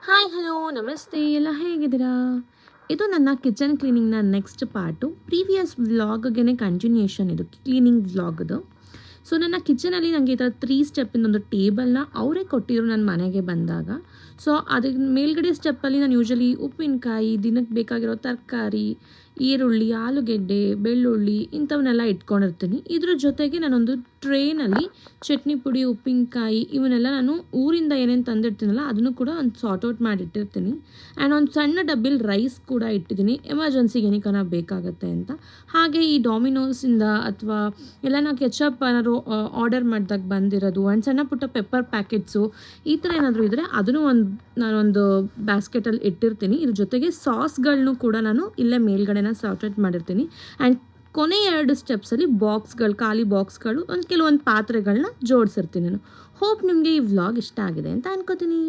Hi hello ನಮಸ್ತೆ ಎಲ್ಲ ಹೇಗಿದ್ದೀರಾ? ಇದು ನನ್ನ ಕಿಚನ್ ಕ್ಲೀನಿಂಗ್ನ ನೆಕ್ಸ್ಟ್ ಪಾರ್ಟು. ಪ್ರೀವಿಯಸ್ ವ್ಲಾಗ್ಗೆ ಕಂಟಿನ್ಯೂಷನ್ ಇದು ಕ್ಲೀನಿಂಗ್ ವ್ಲಾಗ್ದು. ಸೊ ನನ್ನ ಕಿಚನಲ್ಲಿ ನನಗೆ ಈ ಥರ 3 ಸ್ಟೆಪ್ಪಿಂದೊಂದು ಟೇಬಲ್ನ ಅವರೇ ಕೊಟ್ಟಿದ್ರು ನನ್ನ ಮನೆಗೆ ಬಂದಾಗ. ಸೊ ಅದಕ್ಕೆ ಮೇಲ್ಗಡೆ ಸ್ಟೆಪ್ಪಲ್ಲಿ ನಾನು ಯೂಶ್ವಲಿ ಉಪ್ಪಿನಕಾಯಿ, ದಿನಕ್ಕೆ ಬೇಕಾಗಿರೋ ತರಕಾರಿ, ಈರುಳ್ಳಿ, ಆಲೂಗೆಡ್ಡೆ, ಬೆಳ್ಳುಳ್ಳಿ ಇಂಥವನ್ನೆಲ್ಲ ಇಟ್ಕೊಂಡಿರ್ತೀನಿ. ಇದ್ರ ಜೊತೆಗೆ ನಾನೊಂದು ಟ್ರೇನಲ್ಲಿ ಚಟ್ನಿ ಪುಡಿ, ಉಪ್ಪಿನಕಾಯಿ ಇವನ್ನೆಲ್ಲ ನಾನು ಊರಿಂದ ಏನೇನು ತಂದಿರ್ತೀನಲ್ಲ ಅದನ್ನು ಕೂಡ ಒಂದು ಸಾರ್ಟ್ ಔಟ್ ಮಾಡಿಟ್ಟಿರ್ತೀನಿ. ಆ್ಯಂಡ್ ಒಂದು ಸಣ್ಣ ಡಬ್ಬಿಲಿ ರೈಸ್ ಕೂಡ ಇಟ್ಟಿದ್ದೀನಿ, ಎಮರ್ಜೆನ್ಸಿಗೆ ಏನಕ್ಕಾನ ಬೇಕಾಗುತ್ತೆ ಅಂತ. ಹಾಗೆ ಈ ಡಾಮಿನೋಸಿಂದ ಅಥವಾ ಎಲ್ಲನ ಕೆಚಪ್ ಏನಾದ್ರು ಆರ್ಡರ್ ಮಾಡಿದಾಗ ಬಂದಿರೋದು ಆ್ಯಂಡ್ ಸಣ್ಣ ಪುಟ್ಟ ಪೆಪ್ಪರ್ ಪ್ಯಾಕೆಟ್ಸು ಈ ಥರ ಏನಾದರೂ ಇದ್ದರೆ ಅದನ್ನು ನಾನೊಂದು ಬ್ಯಾಸ್ಕೆಟಲ್ಲಿ ಇಟ್ಟಿರ್ತೀನಿ. ಇದ್ರ ಜೊತೆಗೆ ಸಾಸ್ಗಳನ್ನೂ ಕೂಡ ನಾನು ಇಲ್ಲೇ ಮೇಲ್ಗಡೆನ ಸಾರ್ಟ್ ಔಟ್ ಮಾಡಿರ್ತೀನಿ. ಆ್ಯಂಡ್ ಕೊನೆ 2 ಸ್ಟೆಪ್ಸಲ್ಲಿ ಖಾಲಿ ಬಾಕ್ಸ್ಗಳು, ಕೆಲವೊಂದು ಪಾತ್ರೆಗಳನ್ನ ಜೋಡಿಸಿರ್ತೀನಿ ನಾನು. ಹೋಪ್ ನಿಮಗೆ ಈ ವ್ಲಾಗ್ ಇಷ್ಟ ಆಗಿದೆ ಅಂತ ಅನ್ಕೋತೀನಿ.